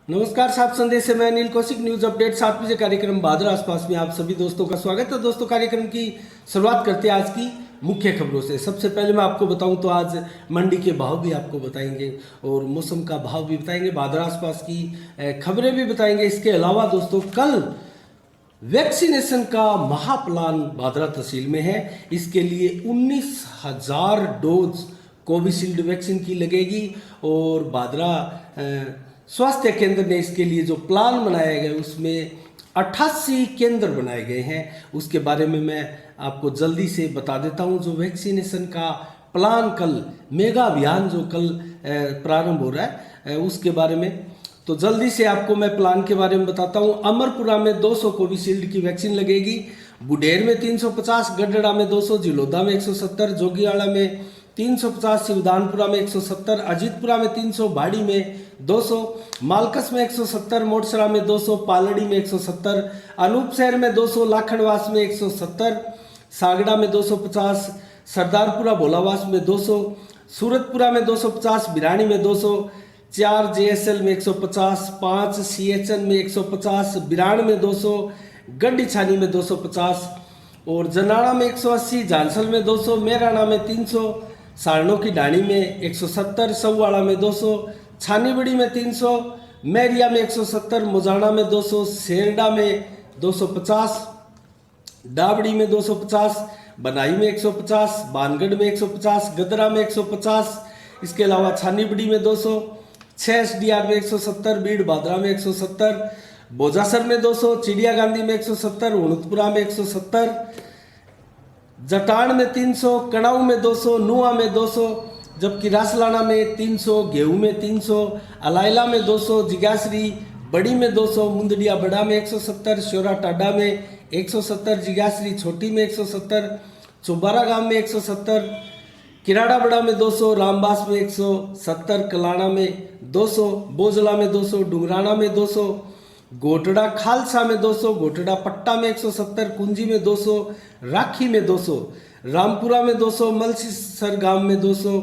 नमस्कार, साफ संदेश से मैं अनिल कौशिक। न्यूज अपडेट 7 बजे कार्यक्रम भादरा आसपास में आप सभी दोस्तों का स्वागत है। दोस्तों, कार्यक्रम की शुरुआत करते हैं आज की मुख्य खबरों से। सबसे पहले मैं आपको बताऊं तो आज मंडी के भाव भी आपको बताएंगे और मौसम का भाव भी बताएंगे, भादरा आसपास की खबरें भी बताएंगे। इसके अलावा दोस्तों, कल वैक्सीनेशन का महाप्लान भादरा तहसील में है। इसके लिए 19,000 डोज कोविशील्ड वैक्सीन की लगेगी और भादरा स्वास्थ्य केंद्र ने इसके लिए जो प्लान बनाया गया उसमें 88 केंद्र बनाए गए हैं। उसके बारे में मैं आपको जल्दी से बता देता हूं। जो वैक्सीनेशन का प्लान कल मेगा अभियान जो कल प्रारंभ हो रहा है उसके बारे में तो जल्दी से आपको मैं प्लान के बारे में बताता हूं। अमरपुरा में 200 कोविशील्ड की वैक्सीन लगेगी, बुडेर में 350, गडड़ा में 200, जिलोदा में 170, जोगियाड़ा में 350, शिवदानपुरा में 170, अजीतपुरा में 300, भाड़ी में 200, मालकस में 170, मोटसरा में 200, पालड़ी में 170, अनूपशहर में 200, लाखड़वास में 170, सागड़ा में 250, सरदारपुरा भोलावास में 200, सूरतपुरा में 250, बिरानी में 200, 4 जेएसएल में 150, 5 सीएचएन में 150, बिरान में 200, गड्डी छानी में 250 और जनाड़ा में 180, झांसल में 200, मेराना में 300, सारणों की डाणी में 170, सौवाड़ा में 200, छानीबड़ी में 300, मैरिया में 170, मुजाना में 200, सेरडा में 250, डाबड़ी में 250, बनाई में 150, बानगढ़ में 150, गदरा में 150, इसके अलावा छानीबड़ी में 200, 6 एसडीआर में 170, बीड़ भादरा में 170, बोजासर में 200, चिड़िया गांधी में 170, उणतपुरा में 170, जटान में 300, कणाऊ में 200, नुआ में 200, जबकि रासलाना में 300, गेहूं में 300, अलाइला में 200, जिगासरी बड़ी में 200, मुंदड़िया बड़ा में 170, श्योरा टाडा में 170, जिगासरी छोटी में 170, चौबारा गांव में 170, किराड़ा बड़ा में 200, रामबास में 170, कलाना में 200, बोजला में 200, डुंगराना में 200, गोटड़ा खालसा में 200, गोटड़ा पट्टा में 170, कुंजी में 200, राखी में 200, रामपुरा में 200, मलसीसर गांव में 200,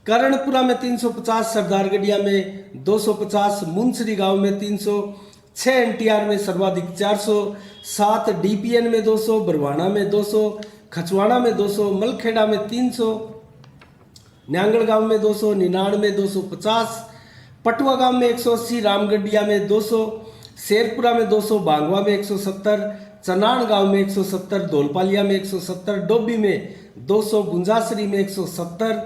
करणपुरा में 350, सरदारगढ़िया में 250, मुंसरी गांव में 300, 6 एनटीआर में सर्वाधिक 400, 7 डीपीएन में 200, बरवाना में 200, खचवाड़ा में 200, मलखेड़ा में 300, न्यांगड़ गांव में 200, निनाड़ में 250, पटुआ गांव में 180, रामगढ़िया में 200, शेरपुरा में 200, बांगवा में 170, चनाड़ गांव में 170, धौलपालिया में 170, डोबी में 200, गुंजासरी में 170,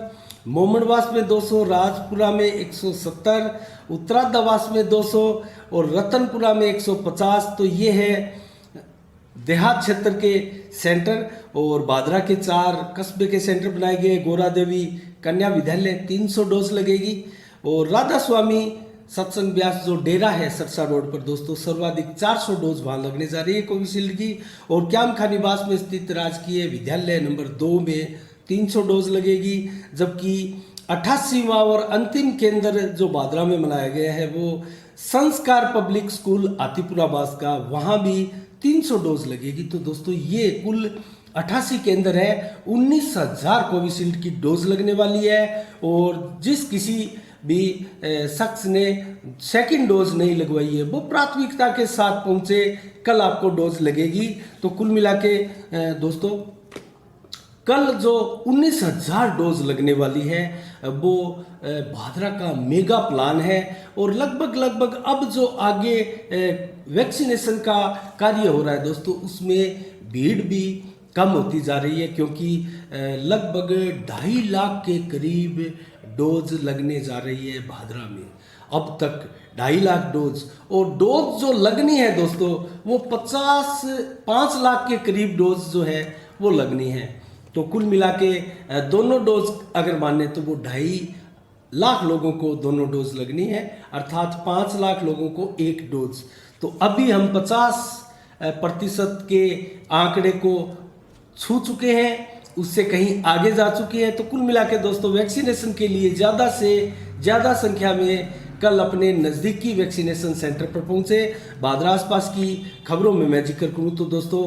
मोमनवास में 200, राजपुरा में 170, उत्तरादावास में 200 और रतनपुरा में 150। तो ये है देहात क्षेत्र के सेंटर और भादरा के 4 कस्बे के सेंटर बनाए गए। गोरा देवी कन्या विद्यालय 300 डोज लगेगी और राधा स्वामी सत्संग ब्यास जो डेरा है सरसा रोड पर दोस्तों, सर्वाधिक 400 डोज वहां लगने जा रही है कोविशील्ड की। और क्यामखा निवास में स्थित राजकीय विद्यालय नंबर 2 में 300 डोज लगेगी, जबकि 88वां और अंतिम केंद्र जो भादरा में मनाया गया है वो संस्कार पब्लिक स्कूल आतिपुरा बास का, वहां भी 300 डोज लगेगी। तो दोस्तों, ये कुल 88 केंद्र है, 19,000 कोविशील्ड की डोज लगने वाली है। और जिस किसी भी शख्स ने सेकंड डोज नहीं लगवाई है वो प्राथमिकता के साथ पहुंचे, कल आपको डोज लगेगी। तो कुल मिला के दोस्तों, कल जो 19,000 डोज लगने वाली है वो भादरा का मेगा प्लान है। और लगभग अब जो आगे वैक्सीनेशन का कार्य हो रहा है दोस्तों, उसमें भीड़ भी कम होती जा रही है, क्योंकि लगभग 2.5 लाख के करीब डोज लगने जा रही है भादरा में। अब तक 2.5 लाख डोज, और डोज जो लगनी है दोस्तों वो 5 लाख के करीब डोज जो है वो लगनी है। तो कुल मिला के दोनों डोज अगर माने तो वो 2.5 लाख लोगों को दोनों डोज लगनी है, अर्थात 5 लाख लोगों को एक डोज। तो अभी हम 50% के आंकड़े को छू चुके हैं, उससे कहीं आगे जा चुके हैं। तो कुल मिला के दोस्तों, वैक्सीनेशन के लिए ज़्यादा से ज़्यादा संख्या में कल अपने नज़दीकी वैक्सीनेशन सेंटर पर पहुंचे। भादरा आसपास की खबरों में मैं जिक्र करूं तो दोस्तों,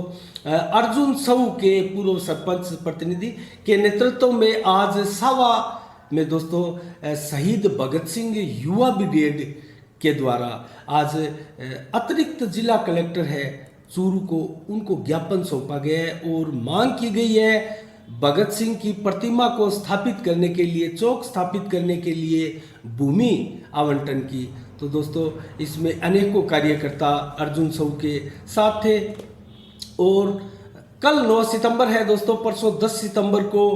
अर्जुन साहू के पूर्व सरपंच प्रतिनिधि के नेतृत्व में आज सावा में दोस्तों शहीद भगत सिंह युवा ब्रिगेड के द्वारा आज अतिरिक्त जिला कलेक्टर है चूरू को उनको ज्ञापन सौंपा गया है और मांग की गई है भगत सिंह की प्रतिमा को स्थापित करने के लिए, चौक स्थापित करने के लिए भूमि आवंटन की। तो दोस्तों इसमें अनेकों कार्यकर्ता अर्जुन साहू के साथ थे। और कल 9 सितंबर है दोस्तों, परसों 10 सितंबर को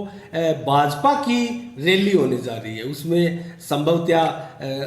भाजपा की रैली होने जा रही है। उसमें संभवतः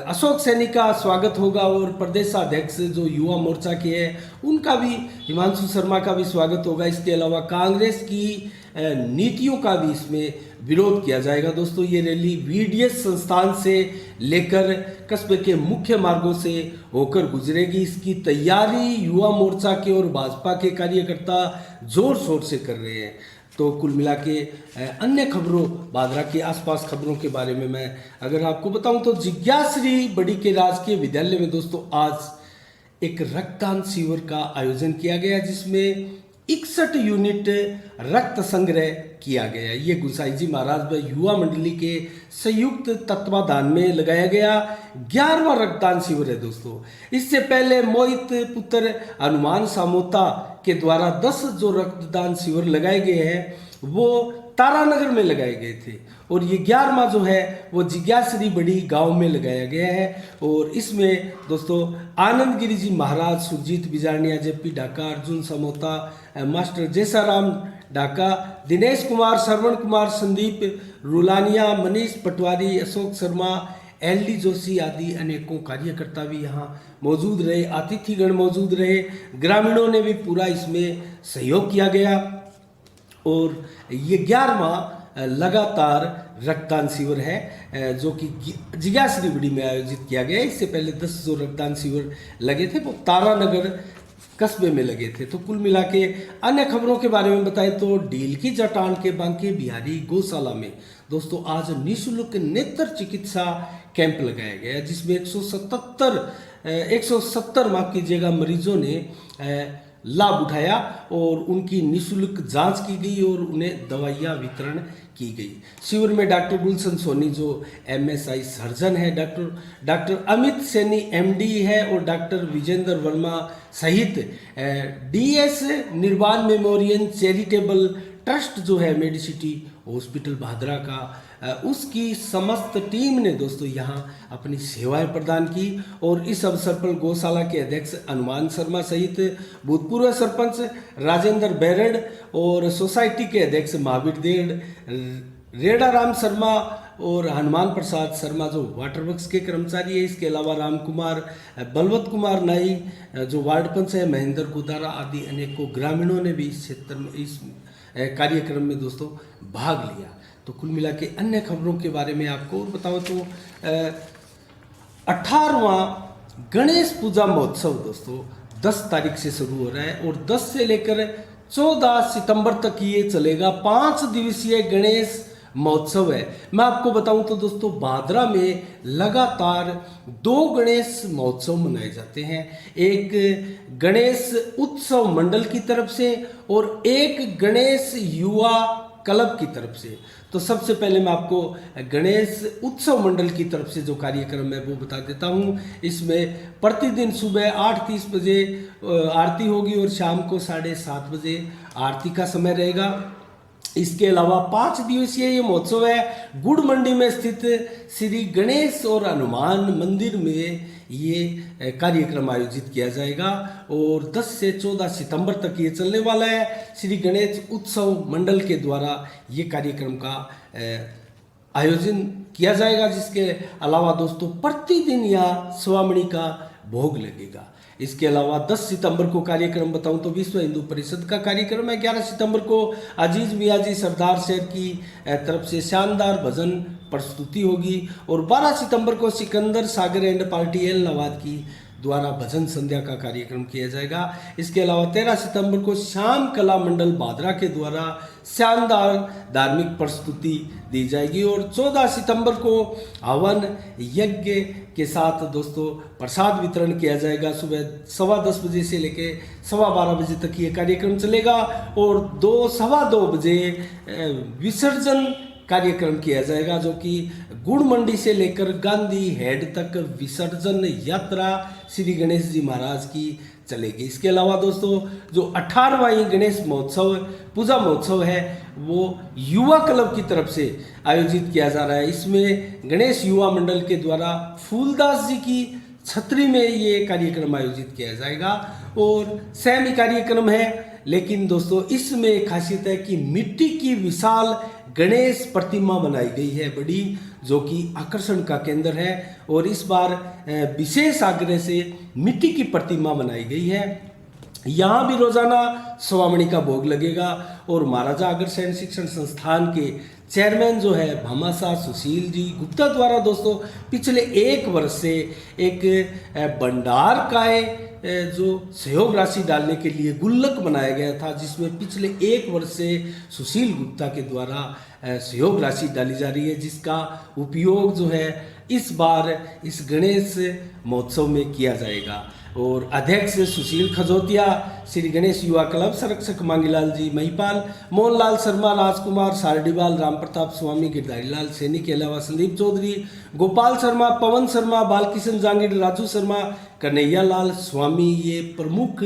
अशोक सैनी का स्वागत होगा और प्रदेशाध्यक्ष जो युवा मोर्चा के हैं उनका भी, हिमांशु शर्मा का भी स्वागत होगा। इसके अलावा कांग्रेस की नीतियों का भी इसमें विरोध किया जाएगा। दोस्तों ये रैली वीडीएस संस्थान से लेकर कस्बे के मुख्य मार्गों से होकर गुजरेगी। इसकी तैयारी युवा मोर्चा के और भाजपा के कार्यकर्ता जोर शोर से कर रहे हैं। तो कुल मिला के अन्य खबरों, भादरा के आसपास खबरों के बारे में मैं अगर आपको बताऊं तो जिज्ञाश्री बड़ी के राजकीय विद्यालय में दोस्तों आज एक रक्तदान शिविर का आयोजन किया गया जिसमें 61 यूनिट रक्त संग्रह किया गया। ये गुसाई जी महाराज युवा मंडली के संयुक्त तत्वाधान में लगाया गया 11वां रक्तदान शिविर है दोस्तों। इससे पहले मोहित पुत्र हनुमान सामोता के द्वारा 10 जो रक्तदान शिविर लगाए गए हैं वो तारानगर में लगाए गए थे और ये 11वां जो है वो जिज्ञाश्री बड़ी गांव में लगाया गया है। और इसमें दोस्तों आनंद गिरी जी महाराज, सुरजीत बिजारनिया, जेपी ढाका, अर्जुन समोता, मास्टर जैसाराम ढाका, दिनेश कुमार, श्रवण कुमार, संदीप रुलानिया, मनीष पटवारी, अशोक शर्मा, एलडी जोशी आदि अनेकों कार्यकर्ता भी यहाँ मौजूद रहे, अतिथिगण मौजूद रहे, ग्रामीणों ने भी पूरा इसमें सहयोग किया गया। और ये 11वां लगातार रक्तदान शिविर है जो कि जिज्ञाश्री बड़ी में आयोजित किया गया। इससे पहले 10 जो रक्तदान शिविर लगे थे वो तारानगर कस्बे में लगे थे। तो कुल मिला के अन्य खबरों के बारे में बताएं तो डील की जटान के बांके बिहारी गौशाला में दोस्तों आज निःशुल्क नेत्र चिकित्सा कैंप लगाया गया जिसमें 170 माफ कीजिएगा मरीजों ने लाभ उठाया और उनकी निःशुल्क जांच की गई और उन्हें दवाइयां वितरण की गई। शिविर में डॉक्टर गुलशन सोनी जो एमएसआई सर्जन है, डॉक्टर अमित सैनी एमडी है और डॉक्टर विजेंद्र वर्मा सहित डीएस निर्वाण मेमोरियल चैरिटेबल ट्रस्ट जो है मेडिसिटी हॉस्पिटल भादरा का उसकी समस्त टीम ने दोस्तों यहाँ अपनी सेवाएं प्रदान की। और इस अवसर पर गौशाला के अध्यक्ष हनुमान शर्मा सहित भूतपूर्व सरपंच राजेंद्र बैरड और सोसाइटी के अध्यक्ष महावीर देड़, रेडाराम शर्मा और हनुमान प्रसाद शर्मा जो वाटर वर्क्स के कर्मचारी है, इसके अलावा राम कुमार, बलवंत कुमार नाई जो वार्ड पंच है, महेंद्र गुदारा आदि अनेकों ग्रामीणों ने भी इस क्षेत्र में इस कार्यक्रम में दोस्तों भाग लिया। तो कुल मिला के अन्य खबरों के बारे में आपको बताओ तो 18वां गणेश पूजा महोत्सव दोस्तों 10 तारीख से शुरू हो रहा है और 10 से लेकर 14 सितंबर तक ये चलेगा। 5 दिवसीय गणेश महोत्सव है। मैं आपको बताऊं तो दोस्तों भादरा में लगातार 2 गणेश महोत्सव मनाए जाते हैं, एक गणेश उत्सव मंडल की तरफ से और एक गणेश युवा क्लब की तरफ से। तो सबसे पहले मैं आपको गणेश उत्सव मंडल की तरफ से जो कार्यक्रम है वो बता देता हूँ। इसमें प्रतिदिन सुबह 8:30 बजे आरती होगी और शाम को 7:30 बजे आरती का समय रहेगा। इसके अलावा 5 दिवसीय ये महोत्सव है गुड़ मंडी में स्थित श्री गणेश और हनुमान मंदिर में ये कार्यक्रम आयोजित किया जाएगा और 10 से 14 सितंबर तक ये चलने वाला है। श्री गणेश उत्सव मंडल के द्वारा ये कार्यक्रम का आयोजन किया जाएगा। जिसके अलावा दोस्तों प्रतिदिन यहाँ स्वामणी का भोग लगेगा। इसके अलावा 10 सितंबर को कार्यक्रम बताऊं तो विश्व हिंदू परिषद का कार्यक्रम है। 11 सितंबर को अजीज मियाजी सरदार शहर की तरफ से शानदार भजन प्रस्तुति होगी और 12 सितंबर को सिकंदर सागर एंड पार्टी एल नवाद की द्वारा भजन संध्या का कार्यक्रम किया जाएगा। इसके अलावा 13 सितंबर को श्याम कला मंडल भादरा के द्वारा शानदार धार्मिक प्रस्तुति दी जाएगी और 14 सितंबर को हवन यज्ञ के साथ दोस्तों प्रसाद वितरण किया जाएगा। सुबह 10:15 बजे से लेके 12:15 बजे तक ये कार्यक्रम चलेगा और 2-2:15 बजे विसर्जन कार्यक्रम किया जाएगा, जो कि गुड़ मंडी से लेकर गांधी हेड तक विसर्जन यात्रा श्री गणेश जी महाराज की चलेगी। इसके अलावा दोस्तों जो 18वां गणेश महोत्सव पूजा महोत्सव है वो युवा क्लब की तरफ से आयोजित किया जा रहा है। इसमें गणेश युवा मंडल के द्वारा फूलदास जी की छतरी में ये कार्यक्रम आयोजित किया जाएगा और सेमी कार्यक्रम है। लेकिन दोस्तों इसमें एक खासियत है कि मिट्टी की विशाल गणेश प्रतिमा बनाई गई है बड़ी, जो कि आकर्षण का केंद्र है और इस बार विशेष आग्रह से मिट्टी की प्रतिमा बनाई गई है। यहाँ भी रोजाना सवामणी का भोग लगेगा और महाराजा अग्रसेन शिक्षण संस्थान के चेयरमैन जो है भामाशाह सुशील जी गुप्ता द्वारा दोस्तों पिछले 1 वर्ष से एक भंडार काय जो सहयोग राशि डालने के लिए गुल्लक बनाया गया था, जिसमें पिछले 1 वर्ष से सुशील गुप्ता के द्वारा सहयोग राशि डाली जा रही है, जिसका उपयोग जो है इस बार इस गणेश महोत्सव में किया जाएगा। और अध्यक्ष सुशील खजोतिया, श्री गणेश युवा क्लब संरक्षक मांगीलाल जी महिपाल, मोहनलाल शर्मा, राजकुमार सारडीवाल, राम प्रताप स्वामी, गिरधारी लाल सैनी के अलावा संदीप चौधरी, गोपाल शर्मा, पवन शर्मा, बालकिशन जांगीर, राजू शर्मा, कन्हैया लाल स्वामी, ये प्रमुख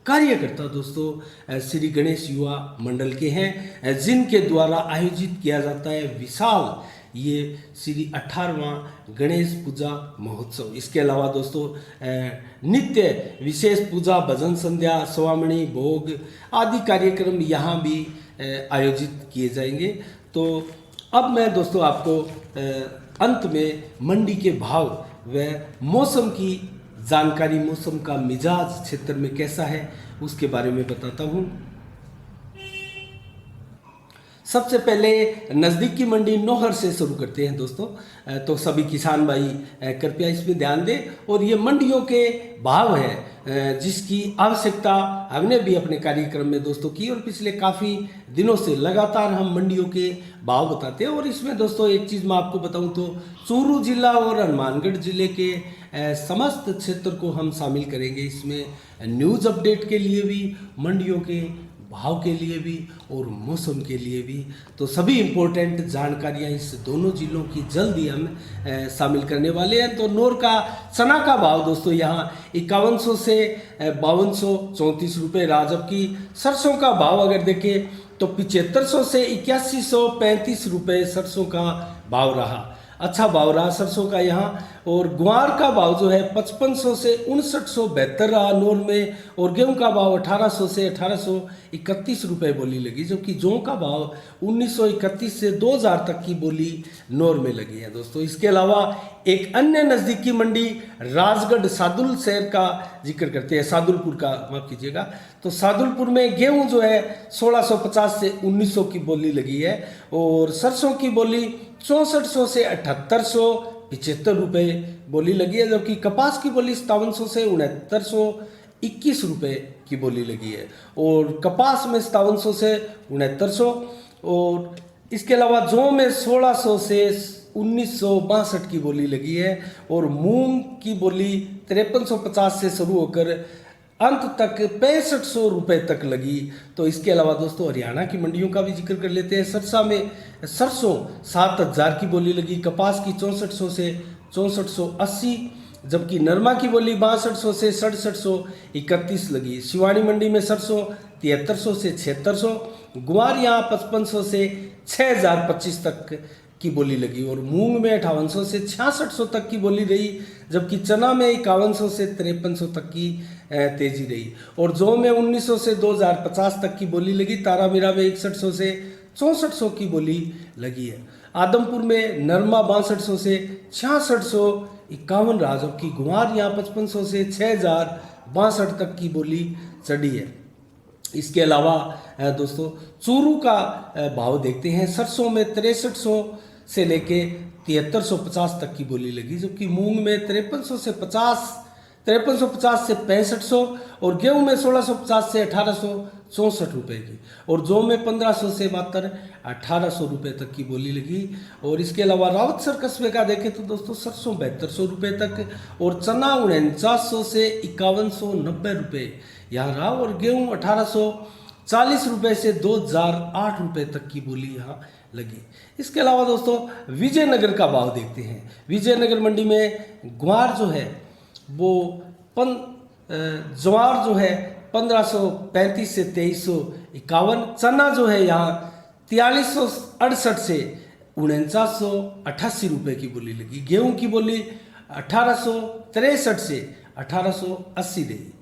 कार्यकर्ता दोस्तों श्री गणेश युवा मंडल के हैं, जिनके द्वारा आयोजित किया जाता है विशाल ये श्री 18वां गणेश पूजा महोत्सव। इसके अलावा दोस्तों नित्य विशेष पूजा, भजन संध्या, सवामणी भोग आदि कार्यक्रम यहाँ भी आयोजित किए जाएंगे। तो अब मैं दोस्तों आपको अंत में मंडी के भाव व मौसम की जानकारी, मौसम का मिजाज क्षेत्र में कैसा है उसके बारे में बताता हूँ। सबसे पहले नज़दीक की मंडी नौहर से शुरू करते हैं दोस्तों। तो सभी किसान भाई कृपया इसमें ध्यान दें और ये मंडियों के भाव है जिसकी आवश्यकता हमने भी अपने कार्यक्रम में दोस्तों की और पिछले काफ़ी दिनों से लगातार हम मंडियों के भाव बताते हैं। और इसमें दोस्तों एक चीज़ मैं आपको बताऊं तो चूरू जिला और हनुमानगढ़ जिले के समस्त क्षेत्र को हम शामिल करेंगे इसमें, न्यूज़ अपडेट के लिए भी, मंडियों के भाव के लिए भी और मौसम के लिए भी। तो सभी इम्पोर्टेंट जानकारियां इस दोनों जिलों की जल्द ही हम शामिल करने वाले हैं। तो नोर का चना का भाव दोस्तों यहाँ 5100 से 5234 रुपये रहा, जबकि सरसों का भाव अगर देखें तो 7500 से 8135 रुपये सरसों का भाव रहा, अच्छा भाव रहा सरसों का यहाँ। और ग्वार का भाव जो है 5500 से 5972 रहा नोर में, और गेहूं का भाव 1800 से 1831 रुपये बोली लगी, जबकि जौ का भाव 1931 से 2000 तक की बोली नोर में लगी है दोस्तों। इसके अलावा एक अन्य नज़दीकी मंडी राजगढ़ सादुल शहर का जिक्र करते हैं, सादुलपुर का माफ कीजिएगा। तो सादुलपुर में गेहूं जो है 1650 से 1900 की बोली लगी है, और सरसों की बोली 6400 से 7875 रुपये बोली लगी है, जबकि कपास की बोली 5700 से 6921 रुपये की बोली लगी है, और कपास में 5700 से 6900। और इसके अलावा जौ में 1600 से 1962 की बोली लगी है, और मूंग की बोली 5350 से शुरू होकर अंत तक 6500 रुपये तक लगी। तो इसके अलावा दोस्तों हरियाणा की मंडियों का भी जिक्र कर लेते हैं। सरसा में सरसों 7000 की बोली लगी, कपास की 6400 से 6480, जबकि नरमा की बोली 6200 से 6731 लगी। शिवानी मंडी में सरसों 7300 से 7600, ग्वार यहाँ 5500 से 6025 तक की बोली लगी, और मूंग में 5800 से 6600 तक की बोली रही, जबकि चना में 5100 से 5300 तक की तेजी रही, और जौ में 1900 से 2050 तक की बोली लगी। तारामीरा में 6100 से 6400 की बोली लगी है। आदमपुर में नरमा 6200 से 6651 रहा, जबकि गुआर यहाँ 5500 से 6062 तक की बोली चढ़ी है। इसके अलावा दोस्तों चूरू का भाव देखते हैं। सरसों में 6300 से लेके 7350 तक की बोली लगी, जबकि मूंग में 5350 से 6500, और गेहूं में 1650 से 1864 रुपये की, और जौ में 1500 से मात्र 1800 रुपये तक की बोली लगी। और इसके अलावा रावतसर कस्बे का देखें तो दोस्तों सरसों 7200 रुपये तक, और चना 4900 से 5190 रुपये यहाँ रहा, और गेहूं 1840 रुपये से 2008 रुपये तक की बोली यहाँ लगी। इसके अलावा दोस्तों विजयनगर का भाव देखते हैं। विजयनगर मंडी में ग्वार जो है वो ज्वार जो है 1535 से 2351, चना जो है यहाँ 4368 से 4988 रुपये की बोली लगी। गेहूं की बोली 1863 से 1880 रही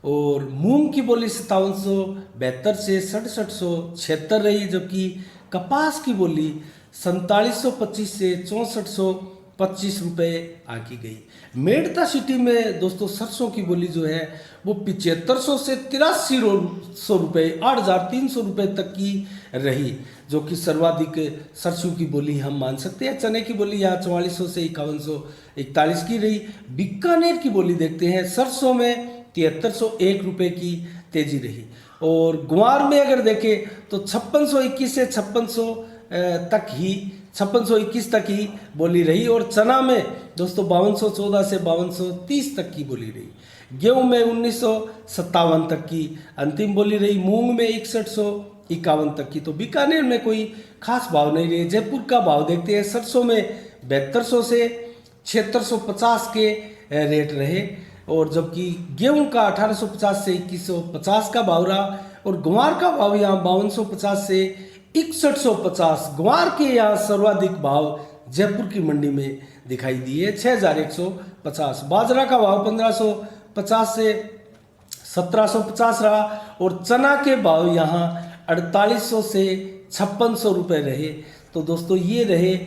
और मूंग की बोली 5772 से 6776 रही, जबकि कपास की बोली 4725 से 6425 रुपये आकी गई। मेड़ता सिटी में दोस्तों सरसों की बोली जो है वो 7500 से 8300 रुपये 8300 रुपये तक की रही, जो कि सर्वाधिक सरसों की बोली हम मान सकते हैं। चने की बोली यहाँ 4400 से 5141 की रही। बीकानेर की बोली देखते हैं, सरसों में 7301 रुपये की तेजी रही और ग्वार में अगर देखें तो 5621 से 5621 तक ही बोली रही और चना में दोस्तों 5214 से 5230 तक की बोली रही। गेहूं में 1957 तक की अंतिम बोली रही। मूंग में 6151 तक की। तो बीकानेर में कोई खास भाव नहीं रहे। जयपुर का भाव देखते हैं, सरसों में 7200 से 7650 के रेट रहे और जबकि गेहूं का 1850 से 2150 का भाव रहा और ग्वार का भाव यहाँ 5250 से 6150। ग्वार के यहाँ सर्वाधिक भाव जयपुर की मंडी में दिखाई दिए 6150। बाजरा का भाव 1550 से 1750 रहा और चना के भाव यहाँ 4800 से 5600 रुपये रहे। तो दोस्तों ये रहे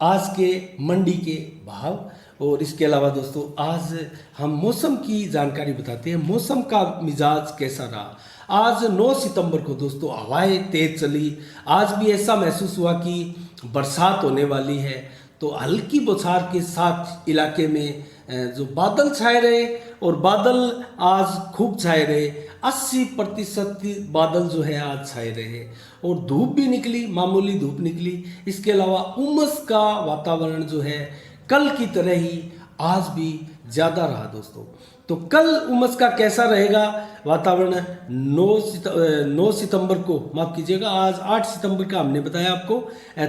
आज के मंडी के भाव। और इसके अलावा दोस्तों आज हम मौसम की जानकारी बताते हैं। मौसम का मिजाज कैसा रहा? आज 9 सितंबर को दोस्तों हवाएं तेज चली। आज भी ऐसा महसूस हुआ कि बरसात होने वाली है। तो हल्की बौछार के साथ इलाके में जो बादल छाए रहे और बादल आज खूब छाए रहे। 80% बादल जो है आज छाए रहे और धूप भी निकली, मामूली धूप निकली। इसके अलावा उमस का वातावरण जो है कल की तरह ही आज भी ज़्यादा रहा दोस्तों। तो कल उमस का कैसा रहेगा वातावरण 9 सितंबर को, माफ़ कीजिएगा आज 8 सितंबर का हमने बताया आपको।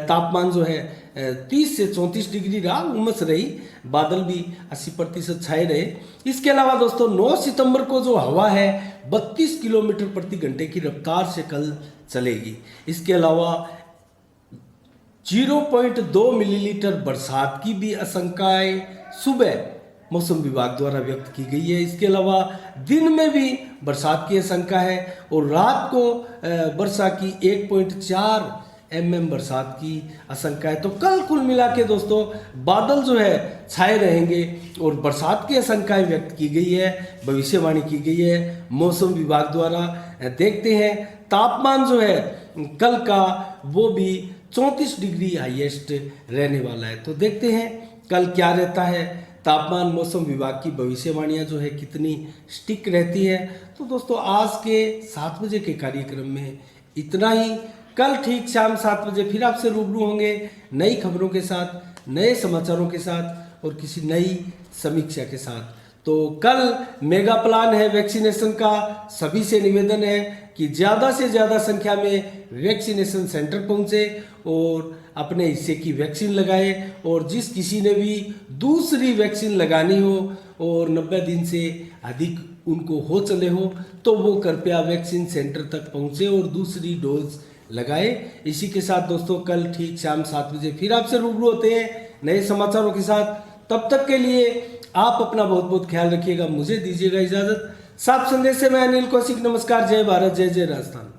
तापमान जो है 30 से 34 डिग्री रहा, उमस रही, बादल भी 80% छाए रहे। इसके अलावा दोस्तों 9 सितंबर को जो हवा है 32 किलोमीटर प्रति घंटे की रफ्तार से कल चलेगी। इसके अलावा 0.2 मिलीलीटर बरसात की भी आशंकाएं सुबह मौसम विभाग द्वारा व्यक्त की गई है। इसके अलावा दिन में भी बरसात की आशंका है और रात को वर्षा की 1.4 mm बरसात की आशंका है। तो कल कुल मिला के दोस्तों बादल जो है छाए रहेंगे और बरसात की आशंकाएं व्यक्त की गई है, भविष्यवाणी की गई है मौसम विभाग द्वारा। देखते हैं तापमान जो है कल का वो भी 34 डिग्री हाईएस्ट रहने वाला है। तो देखते हैं कल क्या रहता है तापमान। मौसम विभाग की भविष्यवाणियाँ जो है कितनी स्टिक रहती है। तो दोस्तों आज के 7 बजे के कार्यक्रम में इतना ही। कल ठीक शाम 7 बजे फिर आपसे रूबरू होंगे नई खबरों के साथ, नए समाचारों के साथ और किसी नई समीक्षा के साथ। तो कल मेगा प्लान है वैक्सीनेशन का। सभी से निवेदन है कि ज़्यादा से ज़्यादा संख्या में वैक्सीनेशन सेंटर पहुँचे और अपने हिस्से की वैक्सीन लगाए और जिस किसी ने भी दूसरी वैक्सीन लगानी हो और 90 दिन से अधिक उनको हो चले हो तो वो कृपया वैक्सीन सेंटर तक पहुँचे और दूसरी डोज लगाए। इसी के साथ दोस्तों कल ठीक शाम 7 बजे फिर आपसे रूबरू होते हैं नए समाचारों के साथ। तब तक के लिए आप अपना बहुत बहुत ख्याल रखिएगा। मुझे दीजिएगा इजाज़त। साफ संदेश से मैं अनिल कौशिक। नमस्कार। जय भारत, जय जय राजस्थान।